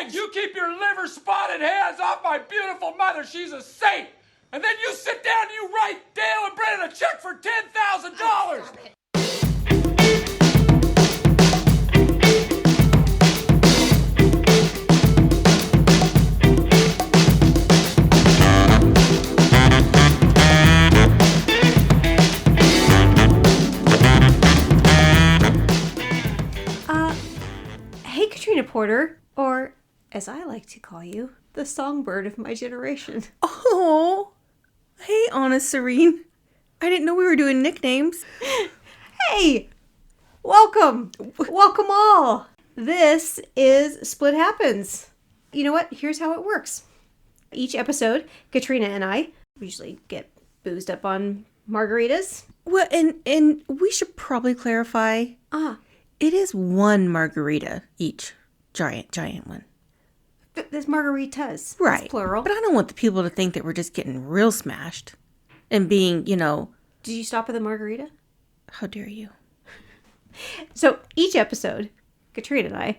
Hey, you keep your liver-spotted hands off my beautiful mother. She's a saint. And then you sit down and you write Dale and Brennan a check for $10,000. Hey, Katrina Porter, or as I like to call you, the songbird of my generation. Oh, hey, Anna Serene. I didn't know we were doing nicknames. Hey, welcome. Welcome all. This is Split Happens. You know what? Here's how it works. Each episode, Katrina and I usually get boozed up on margaritas. Well, and we should probably clarify. It is one margarita each. Giant one. There's margaritas. Right. That's plural. But I don't want the people to think that we're just getting real smashed and being, Did you stop at the margarita? How dare you? So each episode, Katrina and I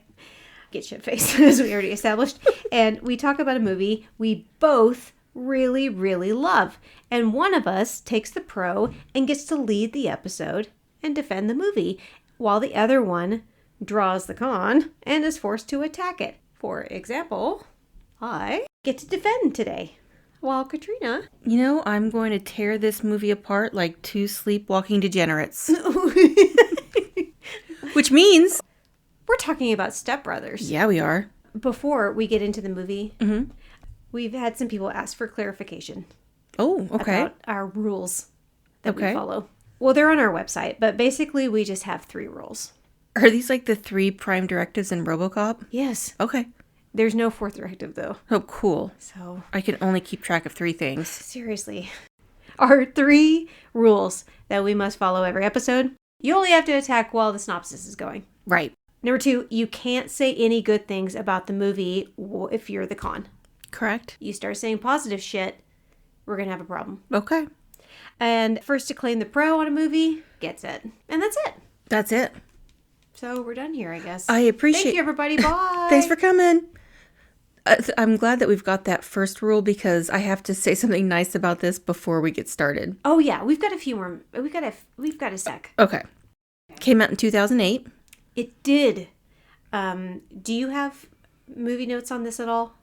get shit-faced, as we already established, and we talk about a movie we both really, really love. And one of us takes the pro and gets to lead the episode and defend the movie, while the other one draws the con and is forced to attack it. For example, I get to defend today, while Katrina... I'm going to tear this movie apart like two sleepwalking degenerates. Which means... We're talking about Stepbrothers. Yeah, we are. Before we get into the movie, we've had some people ask for clarification. Oh, okay. About our rules that we follow. Well, they're on our website, but basically we just have 3 rules. Are these like the 3 prime directives in RoboCop? Yes. Okay. There's no 4th directive, though. Oh, cool. So I can only keep track of 3 things. Seriously. Our 3 rules that we must follow every episode. You only have to attack while the synopsis is going. Right. Number 2, you can't say any good things about the movie if you're the con. Correct. You start saying positive shit, we're going to have a problem. Okay. And first to claim the pro on a movie gets it. And that's it. That's it. So we're done here, I guess. I appreciate... Thank you, everybody. Bye. Thanks for coming. I'm glad that we've got that first rule because I have to say something nice about this before we get started. Oh, yeah. We've got a few more. We've got a sec. Okay. Came out in 2008. It did. Do you have movie notes on this at all?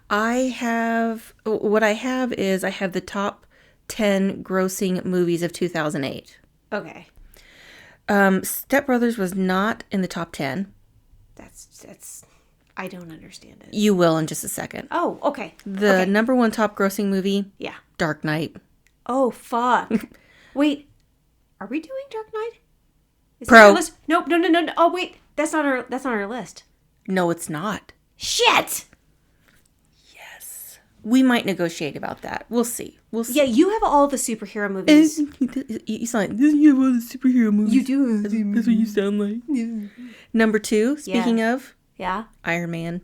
What I have is I have the top 10 grossing movies of 2008. Okay. Stepbrothers was not in the top 10. That's I don't understand it. You will in just a second. Oh, okay. The number 1 top grossing movie? Yeah. Dark Knight. Oh, fuck. Wait. Are we doing Dark Knight? Is Pro. that on our list? Nope. No. Oh, wait. That's on our list. No, it's not. Shit! Yes. We might negotiate about that. We'll see. Yeah, you have all the superhero movies. You sound like, you have all the superhero movies. You do. That's what you sound like. Yeah. Number 2, speaking of. Yeah? Iron Man.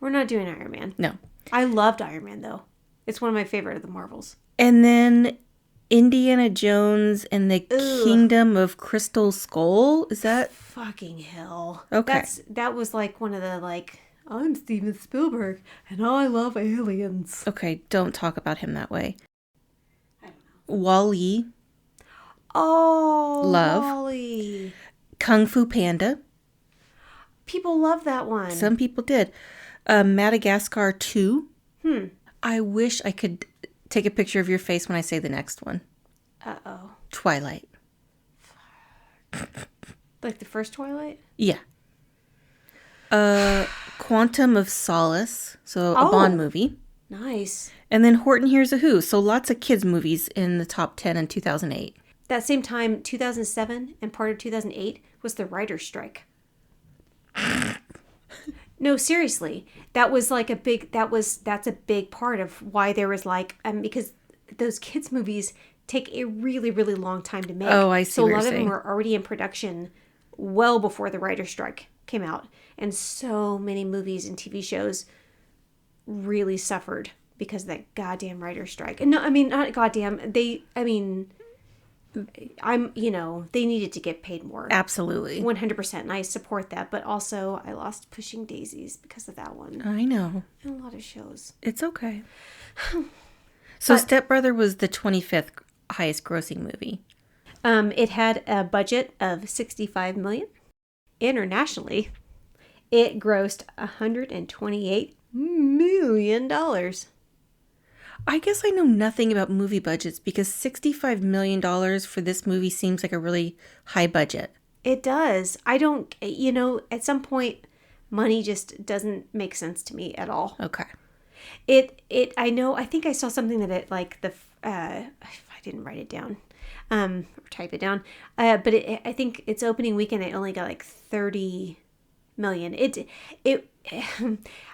We're not doing Iron Man. No. I loved Iron Man, though. It's one of my favorite of the Marvels. And then Indiana Jones and the Kingdom of Crystal Skull. Is that? Fucking hell. Okay. That was like one of the I'm Steven Spielberg and I love aliens. Okay, don't talk about him that way. I don't know. Wall-E. Oh, love. Wall-E. Kung Fu Panda. People love that one. Some people did. Madagascar 2. I wish I could take a picture of your face when I say the next one. Uh-oh. Twilight. Like the first Twilight? Yeah. Quantum of Solace. So a Bond movie. Nice. And then Horton Hears a Who. So lots of kids movies in the top 10 in 2008. That same time, 2007 and part of 2008 was the writer's strike. No, seriously. That was like that's a big part of why there was because those kids movies take a really, really long time to make. Oh, I see. So a lot of them were already in production well before the writer's strike came out. And so many movies and TV shows really suffered because of that goddamn writer's strike. And no, I mean, not goddamn. they needed to get paid more. Absolutely. 100%. And I support that. But also, I lost Pushing Daisies because of that one. I know. And a lot of shows. It's okay. So Stepbrother was the 25th highest grossing movie. It had a budget of $65 million. Internationally, it grossed $128 million. I guess I know nothing about movie budgets because $65 million for this movie seems like a really high budget. It does. I don't, at some point, money just doesn't make sense to me at all. Okay. I think I saw something that I didn't write it down, or type it down, but I think its opening weekend, it only got like 30 million. It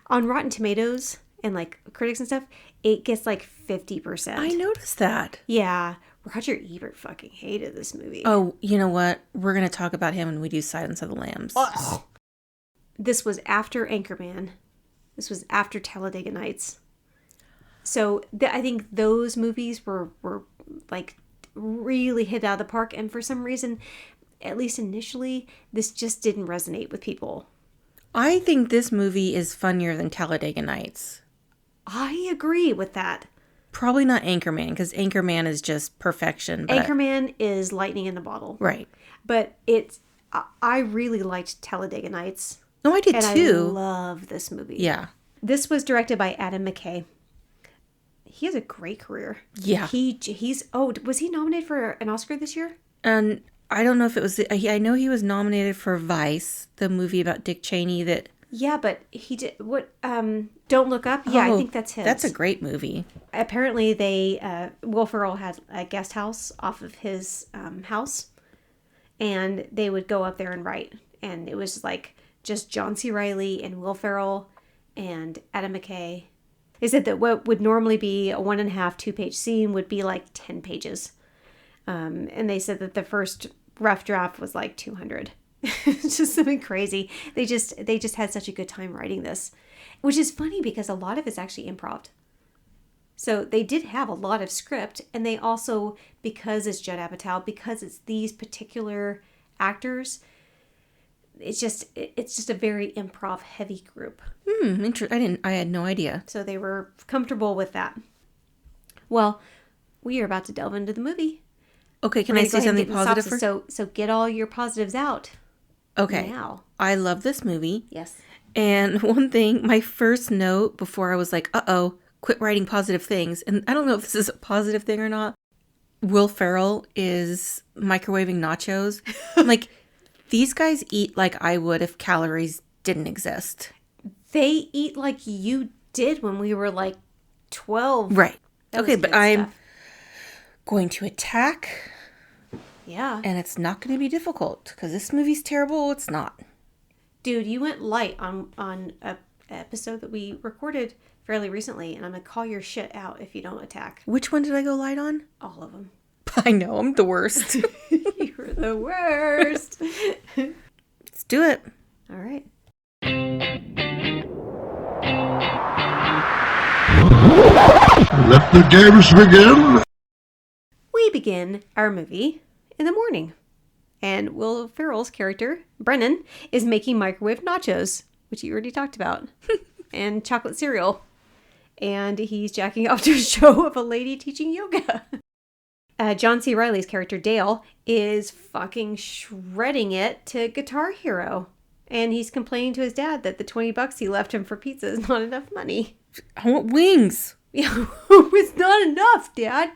on Rotten Tomatoes and like critics and stuff, it gets like 50%. I noticed that. Yeah. Roger Ebert fucking hated this movie. Oh, you know what? We're going to talk about him when we do Silence of the Lambs. Oh. This was after Anchorman. This was after Talladega Nights. So I think those movies were like really hit out of the park. And for some reason, at least initially, this just didn't resonate with people. I think this movie is funnier than Talladega Nights. I agree with that. Probably not Anchorman, because Anchorman is just perfection. But... Anchorman is lightning in the bottle. Right. But I really liked Talladega Nights. No, I did and too. I love this movie. Yeah. This was directed by Adam McKay. He has a great career. Yeah. Was he nominated for an Oscar this year? And I don't know if it was, I know he was nominated for Vice, the movie about Dick Cheney that... Yeah, but he did, Don't Look Up? Yeah, I think that's his. That's a great movie. Apparently Will Ferrell had a guest house off of his house, and they would go up there and write. And it was like just John C. Reilly and Will Ferrell and Adam McKay. They said that what would normally be a 1.5, 2-page scene would be like 10 pages. And they said that the first rough draft was like 200. It's just something crazy. They just had such a good time writing this, which is funny because a lot of it's actually improv. So they did have a lot of script, and they also, because it's Judd Apatow, because it's these particular actors, it's just a very improv heavy group. I had no idea. So they were comfortable with that. Well, we are about to delve into the movie. Okay, can I say something positive first? So get all your positives out. Okay. Now. I love this movie. Yes. And one thing, my first note before I was like, quit writing positive things. And I don't know if this is a positive thing or not. Will Ferrell is microwaving nachos. I'm like, these guys eat like I would if calories didn't exist. They eat like you did when we were like 12. Right. Okay, but I'm going to attack. Yeah. And it's not going to be difficult because this movie's terrible. It's not. Dude, you went light on a episode that we recorded fairly recently, and I'm going to call your shit out if you don't attack. Which one did I go light on? All of them. I know, I'm the worst. You're the worst. Let's do it. All right. Let the games begin. We begin our movie in the morning. And Will Ferrell's character, Brennan, is making microwave nachos, which you already talked about, and chocolate cereal. And he's jacking off to a show of a lady teaching yoga. John C. Reilly's character, Dale, is fucking shredding it to Guitar Hero. And he's complaining to his dad that the $20 he left him for pizza is not enough money. I want wings. Yeah, it's not enough, Dad.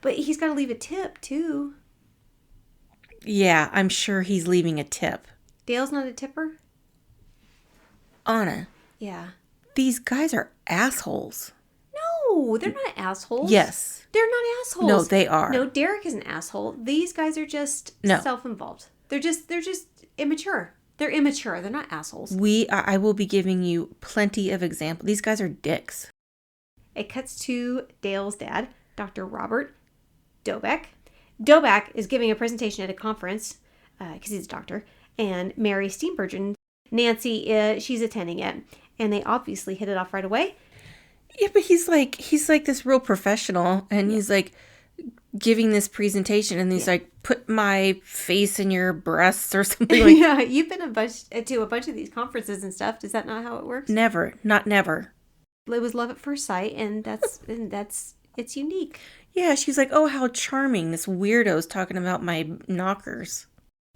But he's got to leave a tip, too. Yeah, I'm sure he's leaving a tip. Dale's not a tipper? Anna. Yeah. These guys are assholes. No, they're not assholes. Yes. They're not assholes. No, they are. No, Derek is an asshole. These guys are just self-involved. They're just immature. They're immature. They're not assholes. I will be giving you plenty of examples. These guys are dicks. It cuts to Dale's dad, Dr. Robert Doback. Doback is giving a presentation at a conference, because he's a doctor, and Mary Steenburgen, Nancy, she's attending it, and they obviously hit it off right away. Yeah, but he's like this real professional, and he's like, giving this presentation, and he's like, put my face in your breasts or something like that. Yeah, you've been to a bunch of these conferences and stuff. Is that not how it works? Never. Not never. It was love at first sight, and that's it's unique. Yeah, she's like, oh, how charming. This weirdo's talking about my knockers.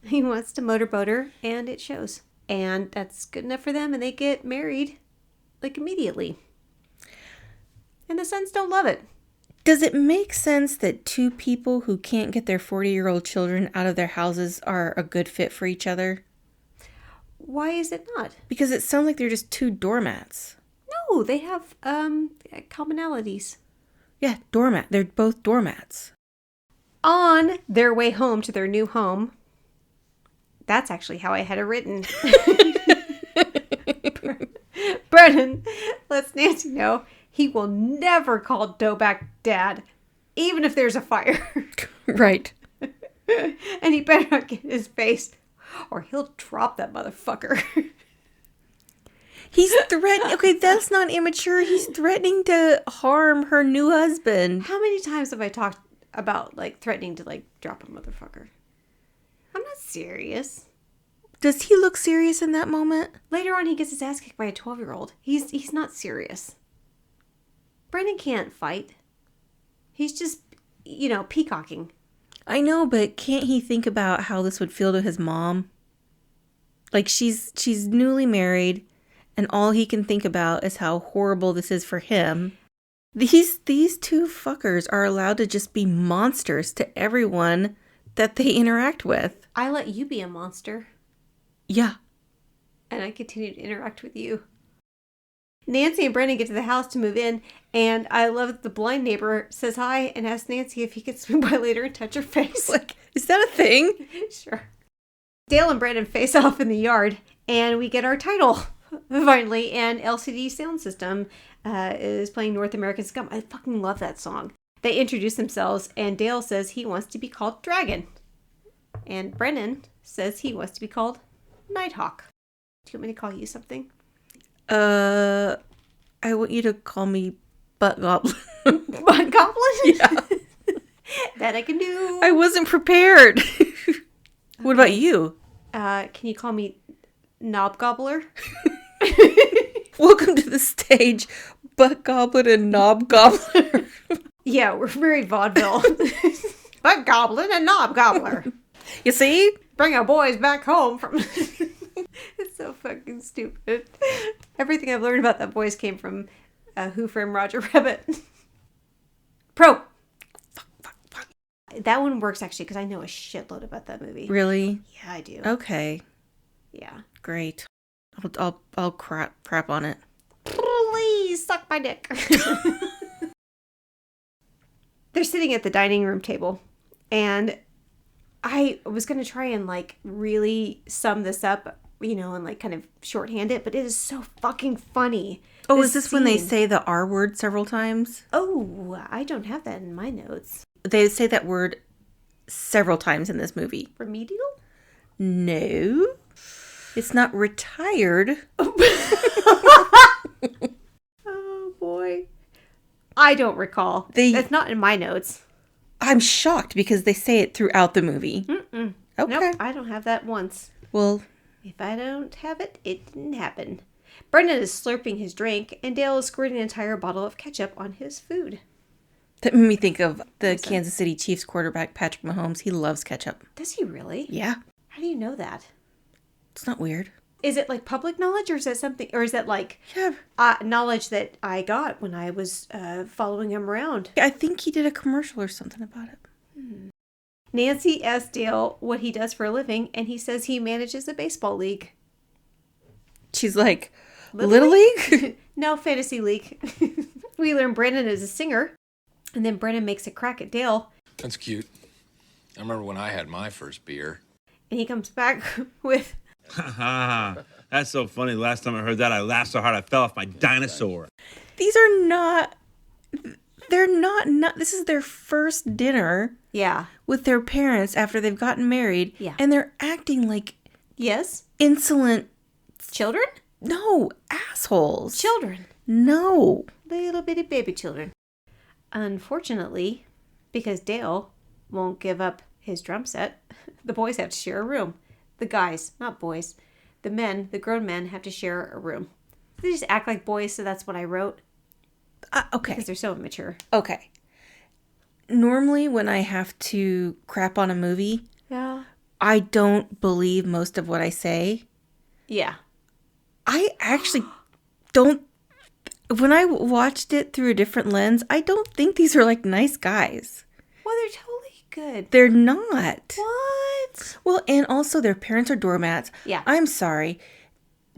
He wants to motorboat her, and it shows. And that's good enough for them, and they get married, like, immediately. And the sons don't love it. Does it make sense that two people who can't get their 40-year-old children out of their houses are a good fit for each other? Why is it not? Because it sounds like they're just two doormats. No, they have commonalities. Yeah, doormat. They're both doormats. On their way home to their new home. That's actually how I had it written. Brennan lets Nancy know he will never call Doe back dad, even if there's a fire. Right. And he better not get in his face, or he'll drop that motherfucker. He's threatening. Okay, that's not immature. He's threatening to harm her new husband. How many times have I talked about, like, threatening to, like, drop a motherfucker? I'm not serious. Does he look serious in that moment? Later on, he gets his ass kicked by a 12-year-old. He's not serious. Brennan can't fight. He's just, peacocking. I know, but can't he think about how this would feel to his mom? Like, she's newly married, and all he can think about is how horrible this is for him. These two fuckers are allowed to just be monsters to everyone that they interact with. I let you be a monster. Yeah. And I continue to interact with you. Nancy and Brennan get to the house to move in, and I love that the blind neighbor says hi and asks Nancy if he could swing by later and touch her face. Like, is that a thing? Sure. Dale and Brennan face off in the yard, and we get our title, finally, and LCD Sound System is playing North American Scum. I fucking love that song. They introduce themselves, and Dale says he wants to be called Dragon. And Brennan says he wants to be called Nighthawk. Do you want me to call you something? I want you to call me Butt Goblin. Butt Goblin? Yeah. That I can do. I wasn't prepared. What about you? Can you call me Knob Gobbler? Welcome to the stage, Butt Goblin and Knob Gobbler. Yeah, we're very vaudeville. Butt Goblin and Knob Gobbler. You see? Bring our boys back home from... It's so fucking stupid. Everything I've learned about that voice came from Who Framed Roger Rabbit. Pro. Fuck. That one works actually because I know a shitload about that movie. Really? Yeah, I do. Okay. Yeah. Great. I'll crap on it. Please suck my dick. They're sitting at the dining room table, and I was going to try and, like, really sum this up, and, like, kind of shorthand it, but it is so fucking funny. Oh, is this when they say the R word several times? Oh, I don't have that in my notes. They say that word several times in this movie. Remedial? No. It's not retired. Oh, boy. I don't recall. That's not in my notes. I'm shocked because they say it throughout the movie. Mm-mm. Okay. Nope, I don't have that once. Well, if I don't have it, it didn't happen. Brendan is slurping his drink, and Dale is squirting an entire bottle of ketchup on his food. that made me think of the Kansas City Chiefs quarterback, Patrick Mahomes. He loves ketchup. Does he really? Yeah. How do you know that? It's not weird. Is it like public knowledge, or is that something, or is that like knowledge that I got when I was following him around? I think he did a commercial or something about it. Nancy asks Dale what he does for a living, and he says he manages a baseball league. She's like, Little League? No, fantasy league. We learn Brandon is a singer, and then Brandon makes a crack at Dale. That's cute. I remember when I had my first beer. And he comes back with... That's so funny. The last time I heard that, I laughed so hard I fell off my dinosaur. These are not... They're not... This is their first dinner. Yeah. With their parents after they've gotten married. Yeah. And they're acting like... Yes? Insolent... Children? No. Assholes. Children. No. Little bitty baby children. Unfortunately, because Dale won't give up his drum set. The boys have to share a room. The guys, not boys. The men, the grown men, have to share a room. They just act like boys, so that's what I wrote. Okay. Because they're so immature. Okay. Normally, when I have to crap on a movie, Yeah. I don't believe most of what I say. Yeah. I actually don't. When I watched it through a different lens, I don't think these are like nice guys. Well, they're totally good. They're not. What? Well, and also their parents are doormats. Yeah. I'm sorry.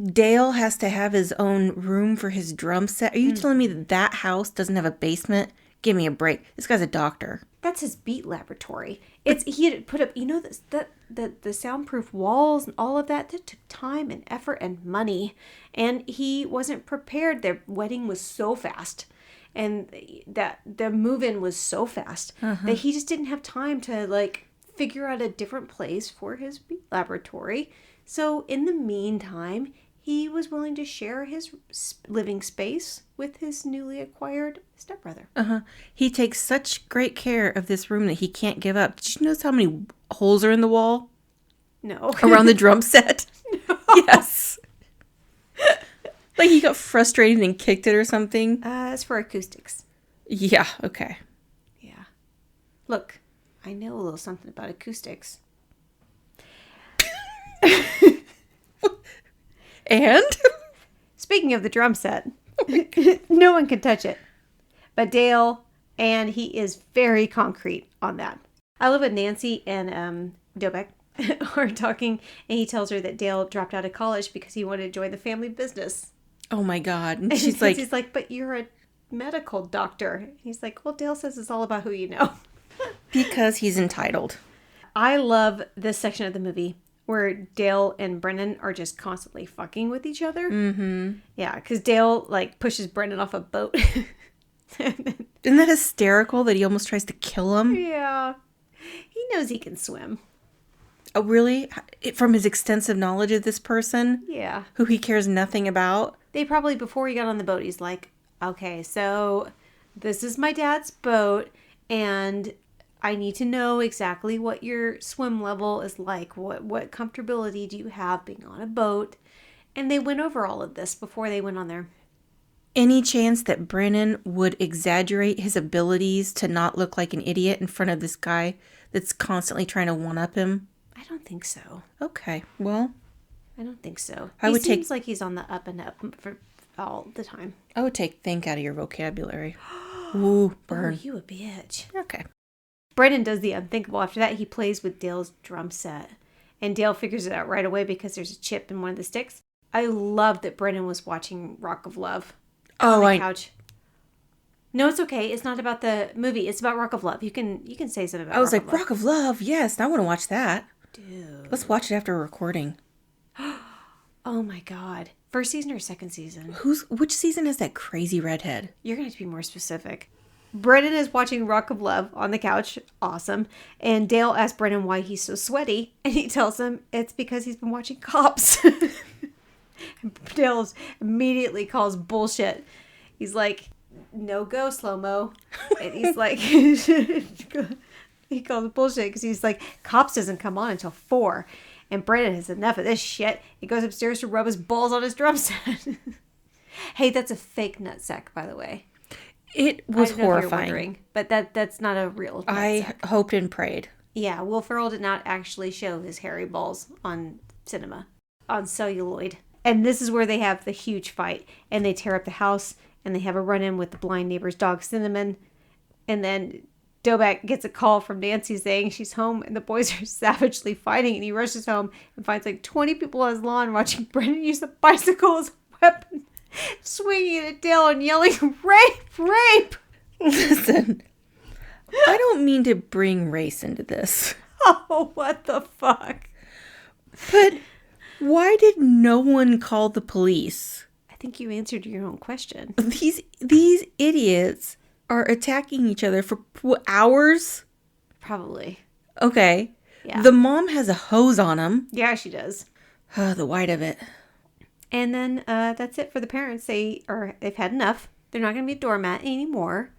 Dale has to have his own room for his drum set. Are you telling me that that house doesn't have a basement? Give me a break. This guy's a doctor. That's his beat laboratory. He had put up, the soundproof walls and all of that. That took time and effort and money, and he wasn't prepared. Their wedding was so fast, and that the move-in was so fast that he just didn't have time to like figure out a different place for his beat laboratory. So in the meantime, he was willing to share his living space with his newly acquired stepbrother. He takes such great care of this room that he can't give up. Did you notice how many holes are in the wall No. around the drum set? No. Yes. Like he got frustrated and kicked it or something. It's for acoustics. Yeah, okay. Yeah. Look, I know a little something about acoustics. And? Speaking of the drum set, no one can touch it but Dale, and he is very concrete on that. I love when Nancy and Dobek are talking, and he tells her that Dale dropped out of college because he wanted to join the family business. Oh my God. And she's like, he's like, but you're a medical doctor. He's like, well, Dale says it's all about who you know. because he's entitled. I love this section of the movie where Dale and Brennan are just constantly fucking with each other. Mm-hmm. Yeah, because Dale, like, pushes Brennan off a boat. Isn't that hysterical that he almost tries to kill him? Yeah. He knows he can swim. Oh, really? From his extensive knowledge of this person? Yeah. Who he cares nothing about? They probably, before he got on the boat, he's like, okay, so this is my dad's boat, and I need to know exactly what your swim level is like. What comfortability do you have being on a boat? And they went over all of this before they went on there. Any chance that Brennan would exaggerate his abilities to not look like an idiot in front of this guy that's constantly trying to one-up him? I don't think so. Okay, well, I don't think so. I would seems like he's on the up and up for all the time. I would take think out of your vocabulary. Ooh, burn. Oh, you a bitch. Okay. Brennan does the unthinkable. After that, he plays with Dale's drum set. And Dale figures it out right away because there's a chip in one of the sticks. I love that Brennan was watching Rock of Love on the couch. No, it's okay. It's not about the movie. It's about Rock of Love. You can say something about I was Rock like, of Love. Rock of Love? Yes, I want to watch that. Dude. Let's watch it after recording. Oh my God. First season or second season? Which season has that crazy redhead? You're going to have to be more specific. Brennan is watching Rock of Love on the couch. Awesome. And Dale asks Brennan why he's so sweaty. And he tells him it's because he's been watching Cops. Dale immediately calls bullshit. He's like, no go, slow-mo. And he's like, he calls bullshit because he's like, Cops doesn't come on until 4. And Brennan has enough of this shit. He goes upstairs to rub his balls on his drum set. Hey, that's a fake nutsack, by the way. It was I don't know if you're horrifying. wondering, but that's not a real nutsack. I hoped and prayed. Yeah, Will Ferrell did not actually show his hairy balls on cinema, on celluloid. And this is where they have the huge fight. And they tear up the house, and they have a run-in with the blind neighbor's dog, Cinnamon. And then Dobek gets a call from Nancy saying she's home, and the boys are savagely fighting. And he rushes home and finds like 20 people on his lawn watching Brendan use the bicycle as a weapon, swinging it at Dale and yelling, rape, rape! Listen, I don't mean to bring race into this. Oh, what the fuck? But why did no one call the police? I think you answered your own question. These idiots are attacking each other for hours? Probably. Okay. Yeah. The mom has a hose on him. Yeah, she does. Oh, the white of it. And then that's it for the parents. They've had enough. They're not going to be a doormat anymore.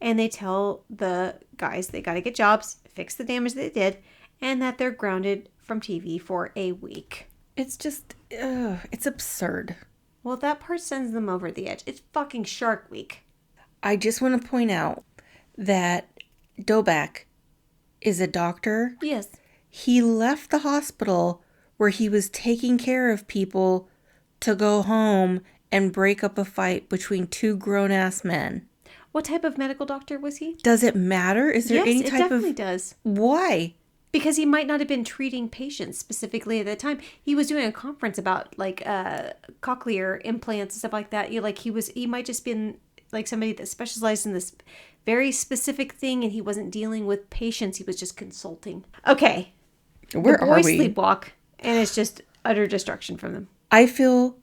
and they tell the guys they got to get jobs, fix the damage they did, and that they're grounded from TV for a week. It's just, it's absurd. Well, that part sends them over the edge. It's fucking Shark Week. I just want to point out that Dobak is a doctor. Yes. He left the hospital where he was taking care of people to go home and break up a fight between two grown-ass men. What type of medical doctor was he? Does it matter? Is there any type of... Yes, it definitely does. Why? Because he might not have been treating patients specifically at that time. He was doing a conference about like cochlear implants and stuff like that. He might just been like somebody that specialized in this very specific thing, and he wasn't dealing with patients. He was just consulting. Okay. Where the are boys we? sleepwalk, and it's just utter destruction from them. I feel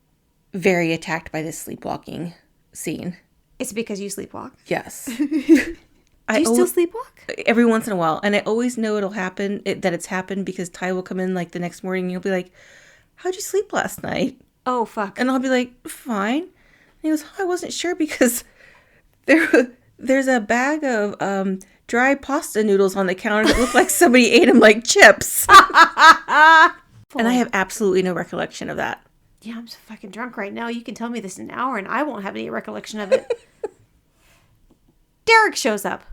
very attacked by this sleepwalking scene. It's because you sleepwalk. Yes. Do you still sleepwalk? Every once in a while. And I always know it'll happen, that it's happened, because Ty will come in like the next morning and he'll be like, how'd you sleep last night? Oh, fuck. And I'll be like, fine. And he goes, I wasn't sure because there's a bag of dry pasta noodles on the counter that look like somebody ate them like chips. And I have absolutely no recollection of that. Yeah, I'm so fucking drunk right now. You can tell me this in an hour and I won't have any recollection of it. Derek shows up.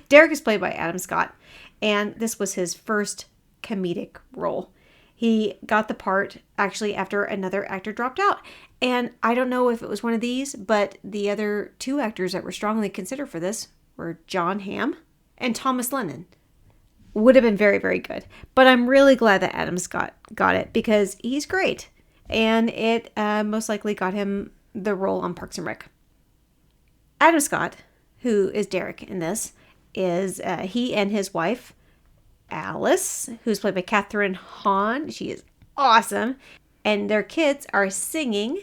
Derek is played by Adam Scott, and this was his first comedic role. He got the part actually after another actor dropped out. And I don't know if it was one of these, but the other two actors that were strongly considered for this were John Hamm and Thomas Lennon. Would have been very, very good. But I'm really glad that Adam Scott got it because he's great. And it most likely got him the role on Parks and Rec. Adam Scott, who is Derek in this, is he and his wife, Alice, who's played by Katherine Hahn. She is awesome. And their kids are singing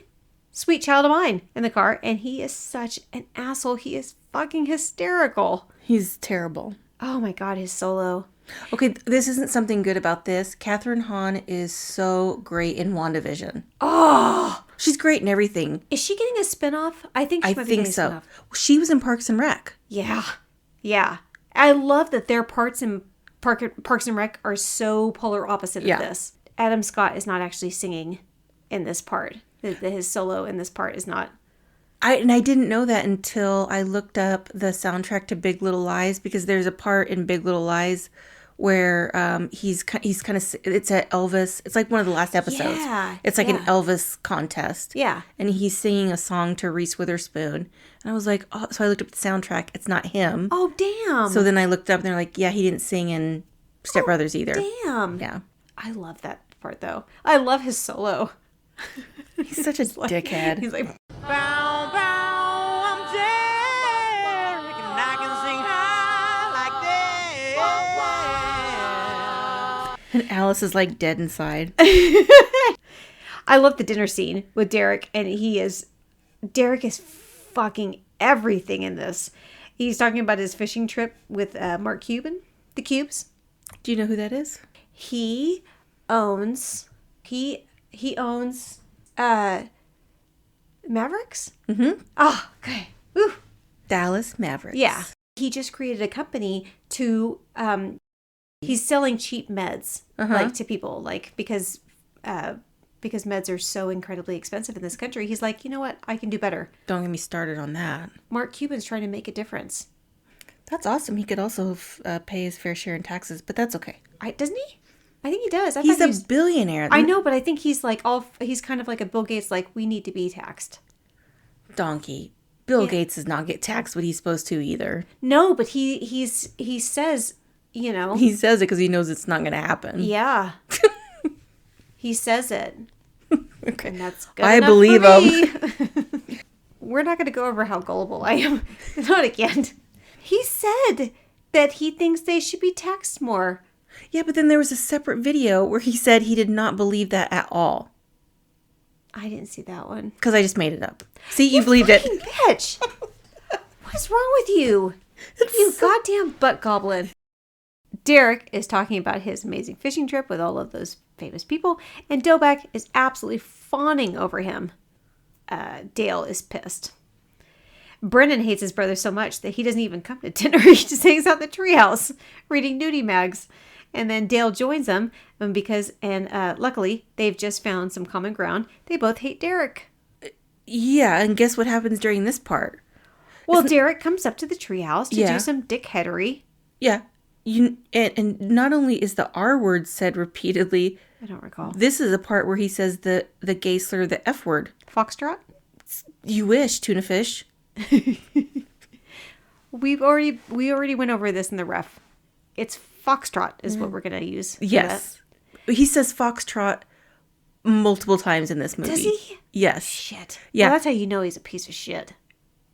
Sweet Child of Mine in the car. And he is such an asshole. He is fucking hysterical. He's terrible. Oh my God, his solo. Okay, this isn't something good about this. Katherine Hahn is so great in WandaVision. Oh! She's great in everything. Is she getting a spinoff? I think she might be getting a spinoff. She was in Parks and Rec. Yeah. Yeah. I love that their parts in Parks and Rec are so polar opposite of this. Adam Scott is not actually singing in this part. His solo in this part is not. I didn't know that until I looked up the soundtrack to Big Little Lies, because there's a part in Big Little Lies where he's kind of, it's at Elvis. It's like one of the last episodes. Yeah. It's like an Elvis contest. Yeah. And he's singing a song to Reese Witherspoon. And I was like, oh, so I looked up the soundtrack. It's not him. Oh, damn. So then I looked up and they're like, yeah, he didn't sing in Stepbrothers either. Damn. Yeah. I love that part though. I love his solo. He's such a dickhead. He's like, Bow, bow, I'm Derek, and I can sing high like that. And Alice is like dead inside. I love the dinner scene with Derek, and Derek is fucking everything in this. He's talking about his fishing trip with Mark Cuban, the Cubes. Do you know who that is? He owns Mavericks. Mm-hmm. Oh, okay. Woo. Dallas Mavericks. Yeah. He just created a company to he's selling cheap meds like to people, like because meds are so incredibly expensive in this country. He's like, you know what? I can do better. Don't get me started on that. Mark Cuban's trying to make a difference. That's awesome. He could also pay his fair share in taxes, but that's okay. Doesn't he? I think he does. He's a billionaire. I know, but I think he's like he's kind of like a Bill Gates, like we need to be taxed. Donkey. Bill Gates does not get taxed what he's supposed to either. No, but he says, you know. He says it because he knows it's not going to happen. Yeah. He says it. Okay. And that's good I enough believe for him. me. We're not going to go over how gullible I am. Not again. He said that he thinks they should be taxed more. Yeah, but then there was a separate video where he said he did not believe that at all. I didn't see that one. Because I just made it up. See, you believed it. Bitch. What's wrong with you? You goddamn butt goblin. Derek is talking about his amazing fishing trip with all of those famous people, and Dobak is absolutely fawning over him. Dale is pissed. Brennan hates his brother so much that he doesn't even come to dinner. He just hangs out in the treehouse reading nudie mags. And then Dale joins them because luckily they've just found some common ground. They both hate Derek. Yeah, and guess what happens during this part? Well, Derek comes up to the treehouse to do some dickheadery. Yeah. And not only is the R word said repeatedly, I don't recall. This is a part where he says the gay slur, the F word. Foxtrot? You wish, tuna fish. We already went over this in the ref. It's Foxtrot is what we're going to use. Yes. He says Foxtrot multiple times in this movie. Does he? Yes. Shit. Yeah. Well, that's how you know he's a piece of shit.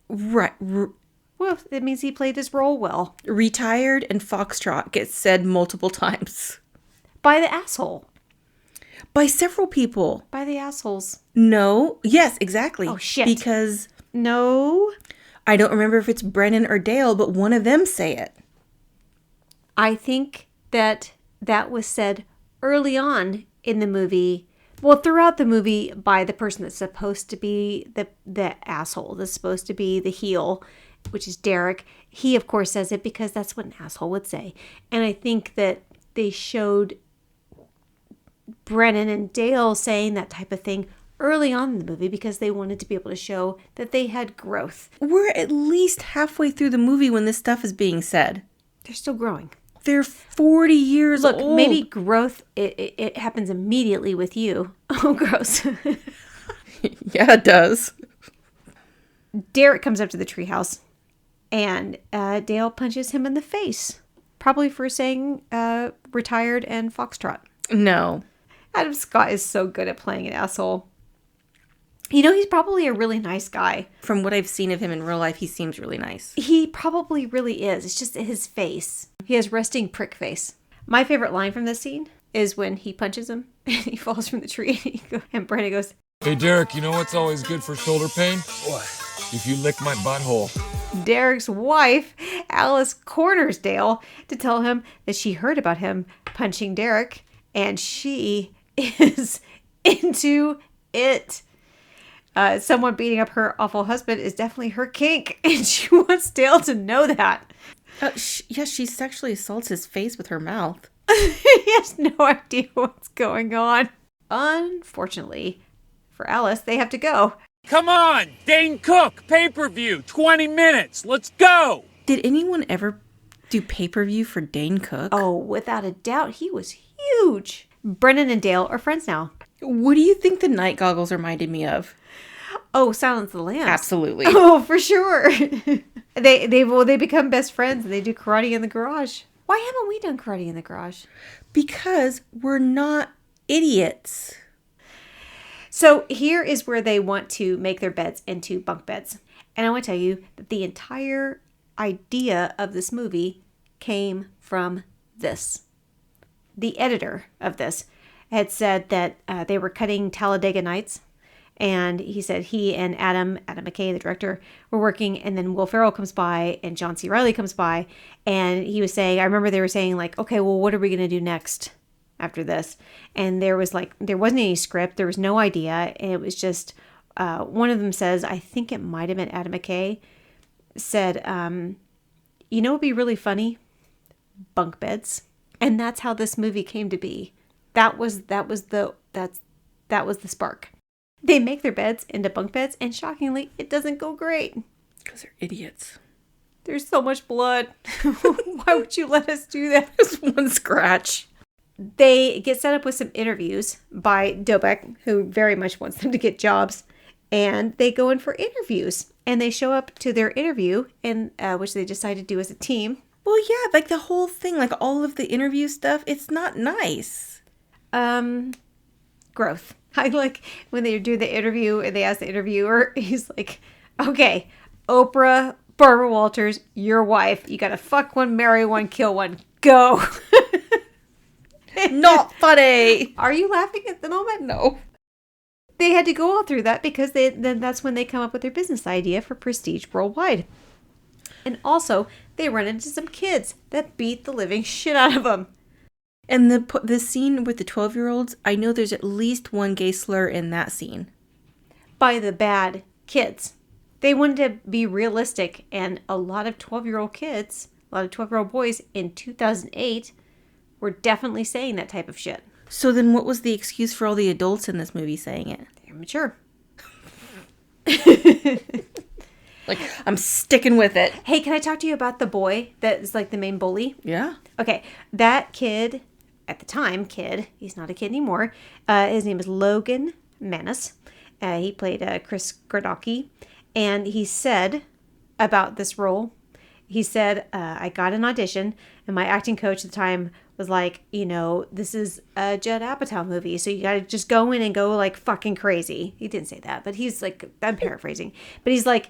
Right. Well, it means he played his role well. Retired and Foxtrot gets said multiple times. By the asshole. By several people. By the assholes. No. Yes, exactly. Oh, shit. Because No. I don't remember if it's Brennan or Dale, but one of them say it. I think that was said early on in the movie. Well, throughout the movie by the person that's supposed to be the asshole. That's supposed to be the heel, which is Derek. He, of course, says it because that's what an asshole would say. And I think that they showed Brennan and Dale saying that type of thing early on in the movie because they wanted to be able to show that they had growth. We're at least halfway through the movie when this stuff is being said. They're still growing. They're 40 years old. Look, maybe growth, it happens immediately with you. Oh, gross. Yeah, it does. Derek comes up to the treehouse and Dale punches him in the face. Probably for saying retired and Foxtrot. No. Adam Scott is so good at playing an asshole. You know, he's probably a really nice guy. From what I've seen of him in real life, he seems really nice. He probably really is. It's just his face. He has resting prick face. My favorite line from this scene is when he punches him and he falls from the tree and Brandon goes, Hey, Derek, you know what's always good for shoulder pain? What? If you lick my butthole. Derek's wife, Alice, corners Dale to tell him that she heard about him punching Derek and she is into it. Someone beating up her awful husband is definitely her kink, and she wants Dale to know that. Yeah, she sexually assaults his face with her mouth. He has no idea what's going on. Unfortunately, for Alice, they have to go. Come on, Dane Cook, pay-per-view, 20 minutes, let's go! Did anyone ever do pay-per-view for Dane Cook? Oh, without a doubt, he was huge. Brennan and Dale are friends now. What do you think the night goggles reminded me of? Oh, Silence of the Lambs. Absolutely. Oh, for sure. They become best friends and they do karate in the garage. Why haven't we done karate in the garage? Because we're not idiots. So here is where they want to make their beds into bunk beds. And I want to tell you that the entire idea of this movie came from this. The editor of this had said that they were cutting Talladega Nights. And he said he and Adam McKay, the director, were working. And then Will Ferrell comes by and John C. Reilly comes by. And he was saying, I remember they were saying like, okay, well, what are we going to do next after this? And there wasn't any script. There was no idea. And it was just, one of them says, I think it might have been Adam McKay, said, you know what would be really funny? Bunk beds. And that's how this movie came to be. That was the spark. They make their beds into bunk beds, and shockingly, it doesn't go great. Because they're idiots. There's so much blood. Why would you let us do that? Just one scratch. They get set up with some interviews by Dobek, who very much wants them to get jobs. And they go in for interviews. And they show up to their interview, which they decide to do as a team. Well, yeah, like the whole thing, like all of the interview stuff, it's not nice. Growth. I like when they do the interview and they ask the interviewer, he's like, okay, Oprah, Barbara Walters, your wife. You got to fuck one, marry one, kill one. Go. Not funny. Are you laughing at the moment? No. They had to go all through that because then that's when they come up with their business idea for Prestige Worldwide. And also, they run into some kids that beat the living shit out of them. And the scene with the 12-year-olds, I know there's at least one gay slur in that scene. By the bad kids. They wanted to be realistic, and a lot of 12-year-old kids, a lot of 12-year-old boys in 2008 were definitely saying that type of shit. So then what was the excuse for all the adults in this movie saying it? They're mature. Like, I'm sticking with it. Hey, can I talk to you about the boy that is like the main bully? Yeah. Okay, that kid, at the time, he's not a kid anymore. His name is Logan Manus. He played Chris Gardocki. And he said about this role, he said, I got an audition, and my acting coach at the time was like, this is a Judd Apatow movie, so you got to just go in and go like fucking crazy. He didn't say that, but he's like, I'm paraphrasing, but he's like,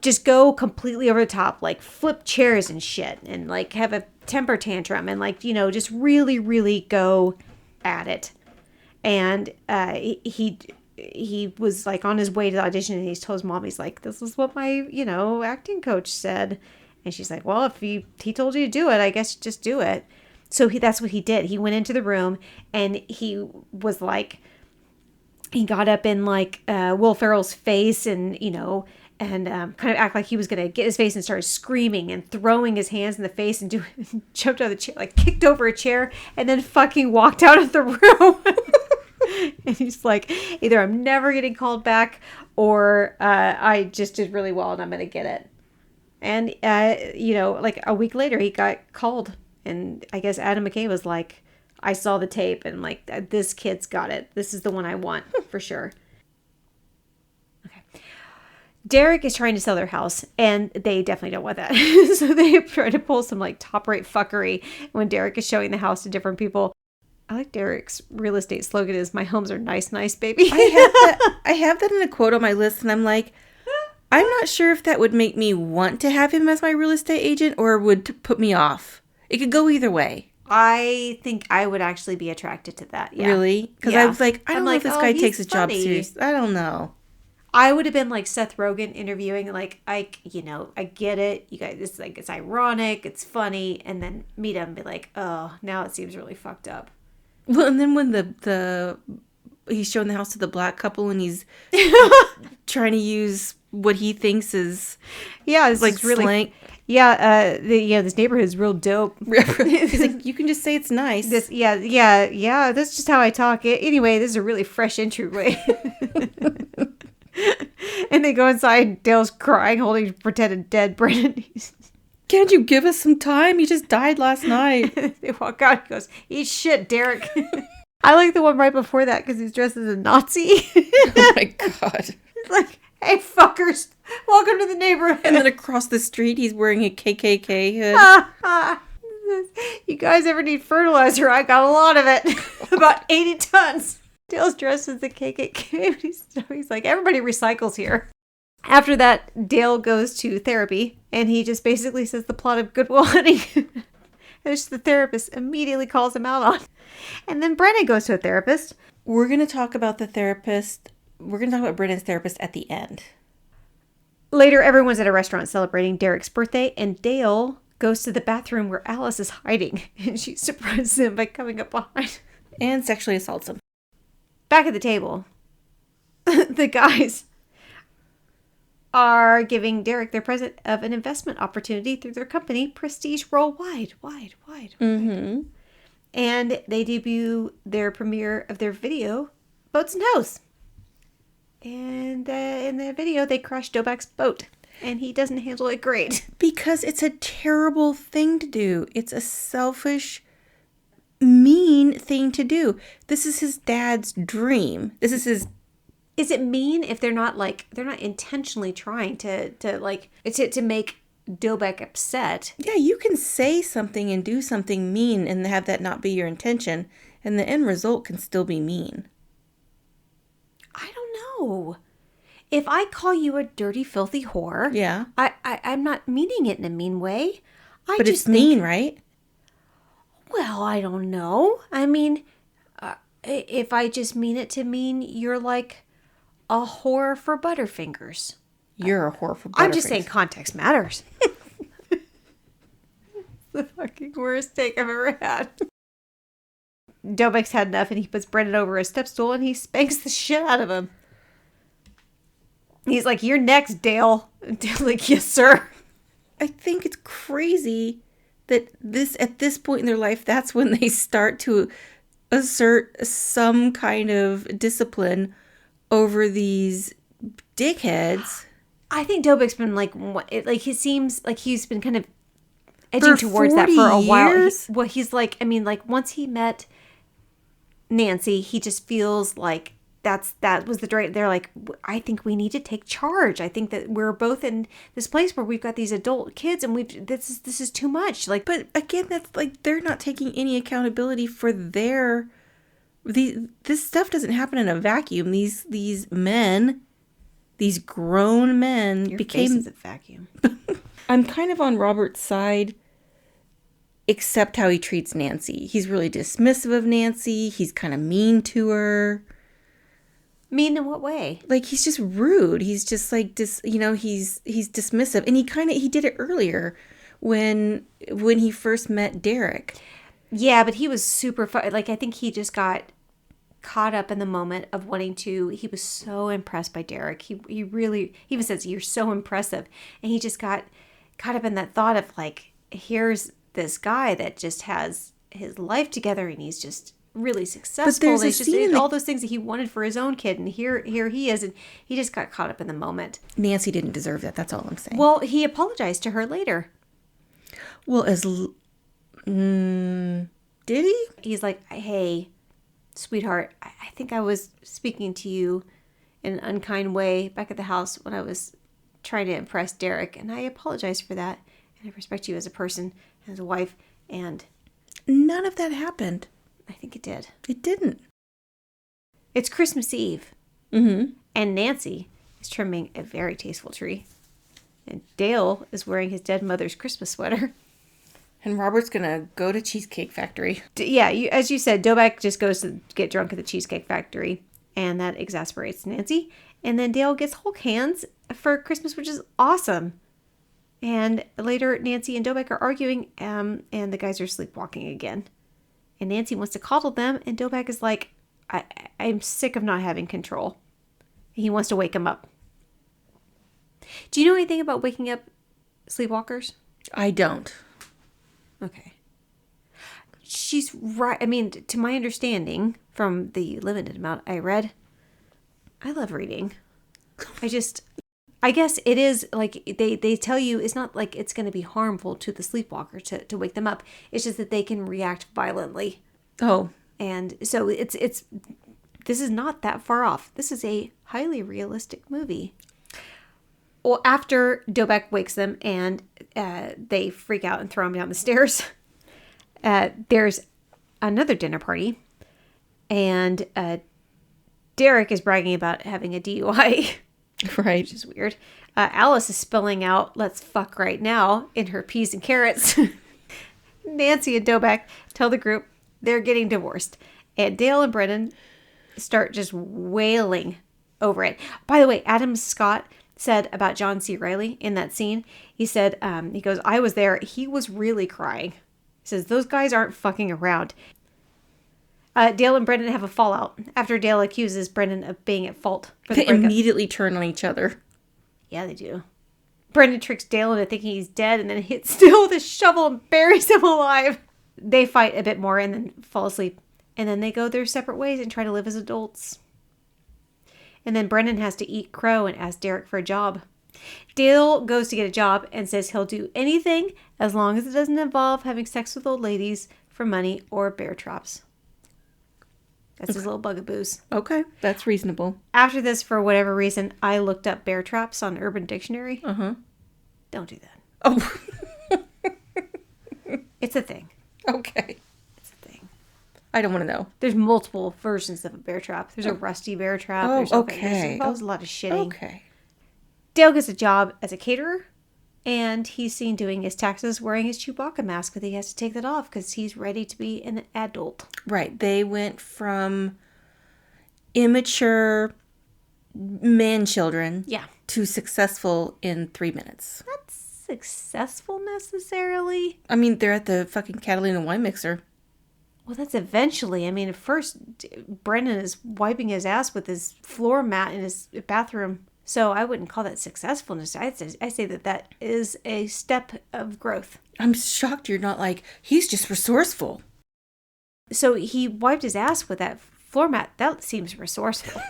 just go completely over the top, like flip chairs and shit, and like have a temper tantrum, and like, just really, really go at it. And he was like on his way to the audition, and he told his mom, he's like, this is what my, acting coach said. And she's like, well, if he told you to do it, I guess just do it. So that's what he did. He went into the room, and he was like, he got up in like Will Ferrell's face, and, and kind of act like he was going to get his face, and started screaming and throwing his hands in the face, and jumped out of the chair, like kicked over a chair, and then fucking walked out of the room. And he's like, either I'm never getting called back, or I just did really well and I'm going to get it. And, like a week later, he got called. And I guess Adam McKay was like, I saw the tape, and like, this kid's got it. This is the one I want for sure. Okay. Derek is trying to sell their house, and they definitely don't want that. So they try to pull some like top rate fuckery when Derek is showing the house to different people. I like Derek's real estate slogan is, my homes are nice, nice, baby. I have that in a quote on my list, and I'm like, I'm not sure if that would make me want to have him as my real estate agent, or would put me off. It could go either way. I think I would actually be attracted to that. Yeah. Really? Because I was like, I don't know if this guy takes his job funny. serious. I don't know. I would have been like Seth Rogen interviewing, like, I get it. You guys, it's like, it's ironic, it's funny, and then meet him and be like, oh, now it seems really fucked up. Well, and then when he's showing the house to the black couple, and he's trying to use what he thinks is it's like really slang. Yeah, this neighborhood is real dope. He's like, you can just say it's nice. That's just how I talk. Anyway, this is a really fresh entryway. And they go inside. Dale's crying, holding pretended dead Brennan. Can't you give us some time? He just died last night. They walk out. He goes, eat shit, Derek. I like the one right before that because he's dressed as a Nazi. Oh my God. He's like, hey, fuckers, welcome to the neighborhood. And then across the street, he's wearing a KKK hood. You guys ever need fertilizer? I got a lot of it. About 80 tons. Dale's dressed as the KKK. He's like, everybody recycles here. After that, Dale goes to therapy, and he just basically says the plot of Good Will Hunting. Which the therapist immediately calls him out on. And then Brennan goes to a therapist. We're going to talk about the therapist. We're going to talk about Brennan's therapist at the end. Later, everyone's at a restaurant celebrating Derek's birthday, and Dale goes to the bathroom where Alice is hiding, and she surprises him by coming up behind. And sexually assaults him. Back at the table, the guys are giving Derek their present of an investment opportunity through their company, Prestige Worldwide. Wide. Mm-hmm. And they debut their premiere of their video, Boats and Hoes. And in the video, they crash Dobak's boat. And he doesn't handle it great. Because it's a terrible thing to do. It's a selfish, mean thing to do. This is his dad's dream. This is his... Is it mean if they're not intentionally trying to make Dobak upset? Yeah, you can say something and do something mean and have that not be your intention, and the end result can still be mean. I don't know. If I call you a dirty, filthy whore, yeah, I'm not meaning it in a mean way. But it's mean, right? Well, I don't know. I mean, if I just mean it to mean you're like a whore for Butterfingers. You're a whore for Butterfingers. I'm just saying context matters. The fucking worst take I've ever had. Dobak's had enough, and he puts Brennan over a step stool and he spanks the shit out of him. He's like, "You're next, Dale." And Dale's like, "Yes, sir." I think it's crazy that at this point in their life, that's when they start to assert some kind of discipline over these dickheads. I think Dobek's been like he seems like he's been kind of edging towards that for a 40 while. years? He's like, I mean, like once he met Nancy, he just feels like that was the direct. They're like, I think we need to take charge. I think that we're both in this place where we've got these adult kids, and this is too much. Like, But again, that's like they're not taking any accountability for this stuff doesn't happen in a vacuum. These men, these grown men your became. face is a vacuum. I'm kind of on Robert's side, except how he treats Nancy. He's really dismissive of Nancy. He's kind of mean to her. Mean in what way? Like, he's just rude. He's just like he's dismissive. And he did it earlier when he first met Derek. Yeah, but he was super fun. Like, I think he just got caught up in the moment of wanting to. He was so impressed by Derek. He really, he even says, "You're so impressive." And he just got caught up in that thought of like, here's this guy that just has his life together and he's just really successful. But there's and a scene all those things that he wanted for his own kid. And here he is. And he just got caught up in the moment. Nancy didn't deserve that. That's all I'm saying. Well, he apologized to her later. Well, did he? He's like, "Hey, sweetheart, I think I was speaking to you in an unkind way back at the house when I was trying to impress Derek, and I apologize for that. And I respect you as a person, as a wife, and None of that happened. I think it did. It didn't. It's Christmas Eve, Mm-hmm. and Nancy is trimming a very tasteful tree, and Dale is wearing his dead mother's Christmas sweater. And Robert's gonna go to Cheesecake Factory. Yeah, as you said, Dobek just goes to get drunk at the Cheesecake Factory, and that exasperates Nancy. And then Dale gets Hulk hands for Christmas, which is awesome. And later, Nancy and Dobek are arguing, and the guys are sleepwalking again. And Nancy wants to coddle them, and Dobek is like, I'm sick of not having control. He wants to wake him up. Do you know anything about waking up sleepwalkers? I don't. Okay. She's right. I mean, to my understanding, from the limited amount I read, I love reading. I guess it is like they tell you it's not like it's going to be harmful to the sleepwalker to wake them up. It's just that they can react violently. Oh. And so this is not that far off. This is a highly realistic movie. Well, after Dobek wakes them and they freak out and throw him down the stairs, there's another dinner party, and Derek is bragging about having a DUI. Right. Which is weird. Alice is spelling out "let's fuck right now" in her peas and carrots. Nancy and Dobek tell the group they're getting divorced, and Dale and Brennan start just wailing over it. By the way, Adam Scott said about John C. Reilly in that scene, he said, he goes, "I was there. He was really crying." He says, "Those guys aren't fucking around." Dale and Brendan have a fallout after Dale accuses Brendan of being at fault for the They breakup. immediately turn on each other. Yeah, they do. Brendan tricks Dale into thinking he's dead and then hits Dale with a shovel and buries him alive. They fight a bit more and then fall asleep. And then they go their separate ways and try to live as adults. And then Brendan has to eat crow and ask Derek for a job. Dale goes to get a job and says he'll do anything as long as it doesn't involve having sex with old ladies for money or bear traps. That's his little bugaboos. Okay, that's reasonable. After this, for whatever reason, I looked up bear traps on Urban Dictionary. Uh-huh. Don't do that. Oh. It's a thing. Okay. It's a thing. I don't want to know. There's multiple versions of a bear trap. There's a rusty bear trap. Oh, There's okay. It involves a lot of shitting. Okay. Dale gets a job as a caterer, and he's seen doing his taxes wearing his Chewbacca mask, but he has to take that off because he's ready to be an adult. Right. They went from immature man-children to successful in 3 minutes. Not successful necessarily. I mean, they're at the fucking Catalina wine mixer. Well, that's eventually. I mean, at first, Brendan is wiping his ass with his floor mat in his bathroom. So I wouldn't call that successfulness. I say that is a step of growth. I'm shocked you're not like, he's just resourceful. So he wiped his ass with that floor mat. That seems resourceful.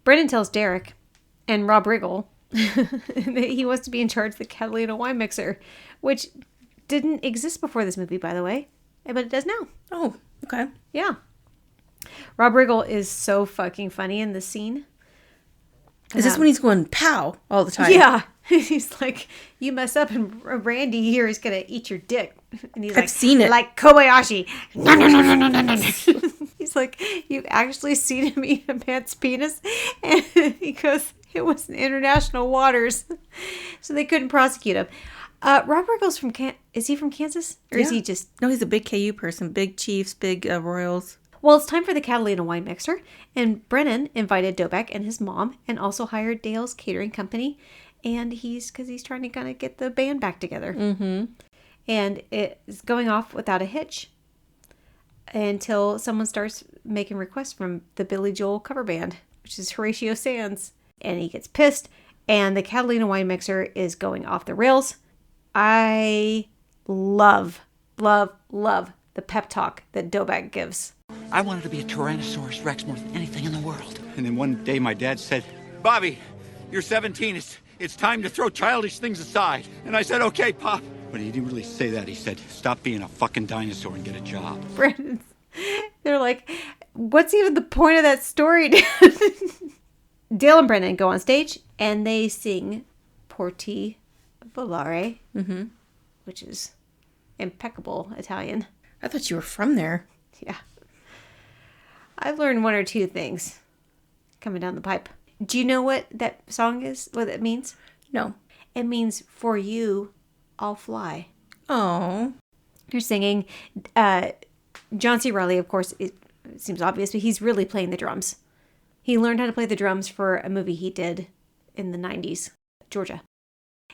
Brennan tells Derek and Rob Riggle that he wants to be in charge of the Catalina wine mixer, which didn't exist before this movie, by the way, but it does now. Oh, okay. Yeah. Rob Riggle is so fucking funny in this scene. Is this when he's going pow all the time? Yeah. He's like, you mess up and Randy here is going to eat your dick. And he's I've seen it. Like Kobayashi. No, no, no, no, no, no, no. He's like, you've actually seen him eat a man's penis? And he goes, it was in international waters. So they couldn't prosecute him. Rob Riggle's from is he from Kansas? Or is he just... No, he's a big KU person. Big Chiefs, big Royals. Well, it's time for the Catalina wine mixer. And Brennan invited Dobek and his mom and also hired Dale's catering company. And because he's trying to kind of get the band back together. Mm-hmm. And it's going off without a hitch until someone starts making requests from the Billy Joel cover band, which is Horatio Sands. And he gets pissed. And the Catalina wine mixer is going off the rails. I love, love, love the pep talk that Dobek gives. I wanted to be a Tyrannosaurus Rex more than anything in the world. And then one day my dad said, Bobby, you're 17. It's time to throw childish things aside. And I said, okay, Pop. But he didn't really say that. He said, stop being a fucking dinosaur and get a job. Brandon, they're like, what's even the point of that story? Dale and Brennan go on stage and they sing Porti Volare, which is impeccable Italian. I thought you were from there. Yeah. I've learned one or two things coming down the pipe. Do you know what that song is? What it means? No. It means, for you, I'll fly. Oh. You're singing. John C. Reilly, of course, it seems obvious, but he's really playing the drums. He learned how to play the drums for a movie he did in the 90s, Georgia.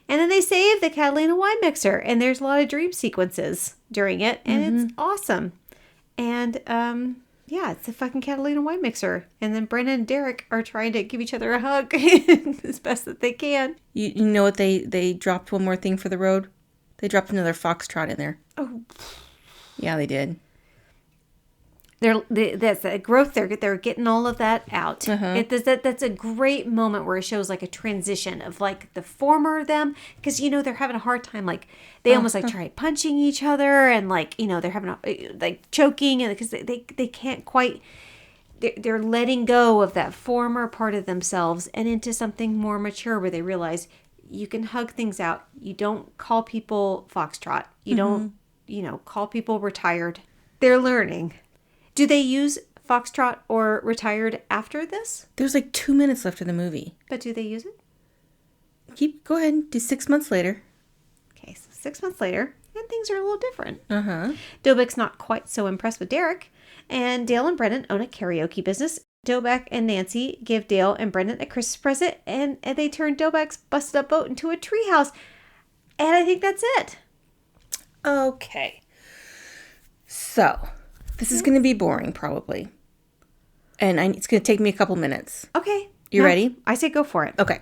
And then they save the Catalina wine mixer, and there's a lot of dream sequences during it, and it's awesome. And, yeah, it's the fucking Catalina wine mixer. And then Brennan and Derek are trying to give each other a hug as best that they can. You know what? They dropped one more thing for the road? They dropped another foxtrot in there. Oh. Yeah, they did. That's the growth. They're getting all of that out. That's a great moment where it shows like a transition of like the former them, because they're having a hard time. Like they almost like try punching each other and like they're having like choking, and because they can't quite. They're letting go of that former part of themselves and into something more mature where they realize you can hug things out. You don't call people foxtrot. You don't call people retired. They're learning. Do they use foxtrot or retired after this? There's like 2 minutes left of the movie. But do they use it? Go ahead. Do 6 months later. Okay, so 6 months later, and things are a little different. Dobek's not quite so impressed with Derek, and Dale and Brennan own a karaoke business. Dobek and Nancy give Dale and Brennan a Christmas present, and they turn Dobek's busted up boat into a treehouse. And I think that's it. Okay. So... this is going to be boring, probably. And it's going to take me a couple minutes. Okay. You ready? I say go for it. Okay.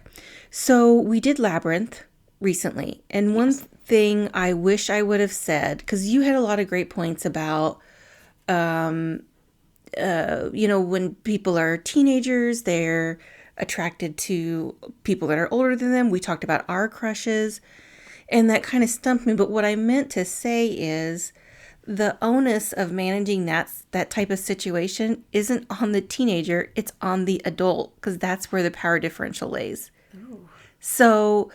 So we did Labyrinth recently. And one thing I wish I would have said, because you had a lot of great points about, when people are teenagers, they're attracted to people that are older than them. We talked about our crushes. And that kind of stumped me. But what I meant to say is... the onus of managing that type of situation isn't on the teenager, it's on the adult, because that's where the power differential lays. Ooh. So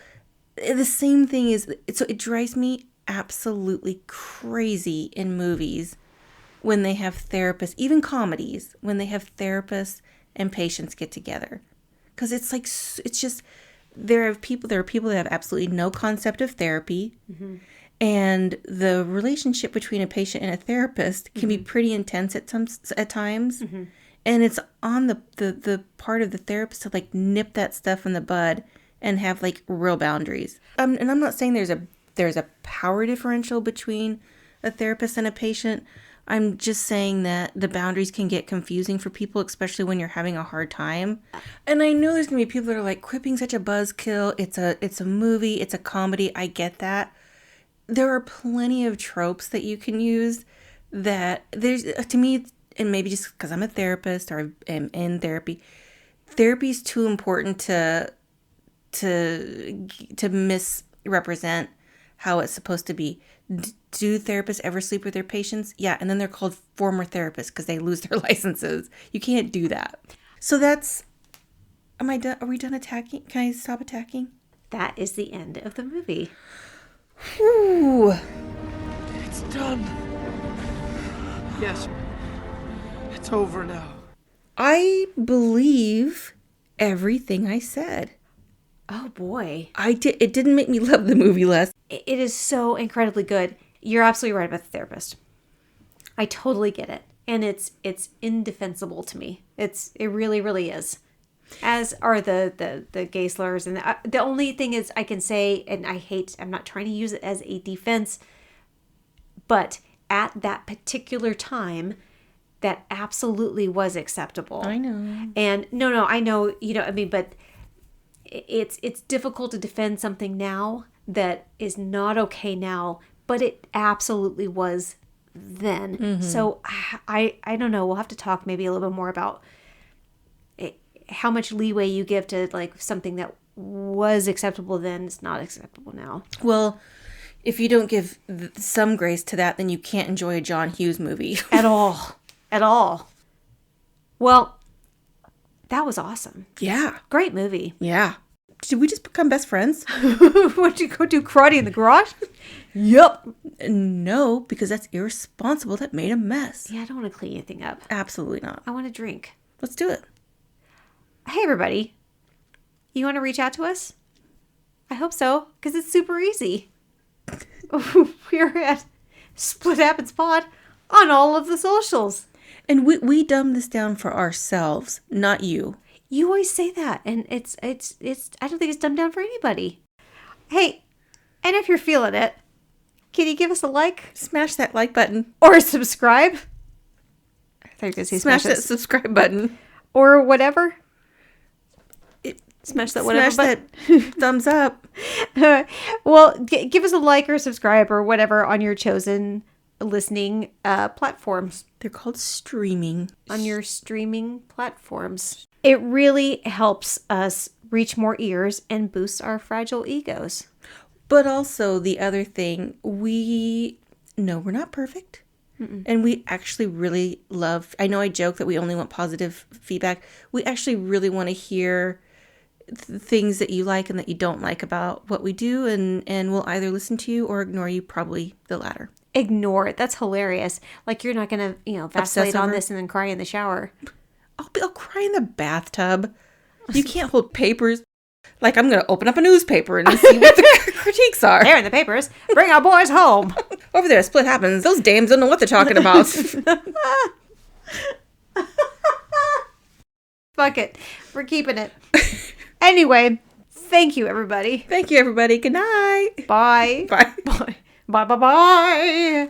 the same thing is, so it drives me absolutely crazy in movies when they have therapists, even comedies, when they have therapists and patients get together. Because it's like, it's just, there are people that have absolutely no concept of therapy. And the relationship between a patient and a therapist can be pretty intense at times. And it's on the part of the therapist to like nip that stuff in the bud and have like real boundaries. And I'm not saying there's a power differential between a therapist and a patient. I'm just saying that the boundaries can get confusing for people, especially when you're having a hard time. And I know there's going to be people that are like, quipping's such a buzzkill. It's a movie. It's a comedy. I get that. There are plenty of tropes that you can use that there's, to me, and maybe just because I'm a therapist or am in therapy, therapy's too important to misrepresent how it's supposed to be. Do therapists ever sleep with their patients? Yeah, and then they're called former therapists because they lose their licenses. You can't do that. So that's... Am I done? Are we done attacking? Can I stop attacking? That is the end of the movie. Whew. It's done. Yes. It's over now. I believe everything I said. Oh boy. It didn't make me love the movie less. It is so incredibly good. You're absolutely right about the therapist. I totally get it. And it's indefensible to me. It really, really is. As are the gay slurs. And the only thing is I can say, and I'm not trying to use it as a defense, but at that particular time, that absolutely was acceptable. I know. And no, I know, but it's difficult to defend something now that is not okay now, but it absolutely was then. Mm-hmm. So I don't know. We'll have to talk maybe a little bit more about how much leeway you give to like something that was acceptable then is not acceptable now. Well, if you don't give some grace to that, then you can't enjoy a John Hughes movie. At all. Well, that was awesome. Yeah. Great movie. Yeah. Did we just become best friends? What, you go do karate in the garage? Yep. No, because that's irresponsible. That made a mess. Yeah, I don't want to clean anything up. Absolutely not. I want to drink. Let's do it. Hey, everybody. You want to reach out to us? I hope so, because it's super easy. We're at Split Happens Pod on all of the socials. And we dumb this down for ourselves, not you. You always say that, and it's I don't think it's dumbed down for anybody. Hey, and if you're feeling it, can you give us a like? Smash that like button. Or subscribe. I thought you were going to say smash that subscribe button. Or whatever. Smash that whatever Smash button. that thumbs up. Well, give us a like or subscribe or whatever on your chosen listening platforms. They're called streaming. On your streaming platforms. It really helps us reach more ears and boosts our fragile egos. But also the other thing, we know we're not perfect. Mm-mm. And we actually really love, I know I joke that we only want positive feedback. We actually really want to hear things that you like and that you don't like about what we do. And we'll either listen to you or ignore you, probably the latter. Ignore it. That's hilarious. Like you're not going to, vacillate on this and then cry in the shower. I'll cry in the bathtub. You can't hold papers. Like I'm going to open up a newspaper and see what the critiques are. There in the papers. Bring our boys home. Over there, Split Happens. Those dames don't know what they're talking about. Fuck it. We're keeping it. Anyway, thank you, everybody. Thank you, everybody. Good night. Bye. Bye. Bye. Bye. Bye. Bye.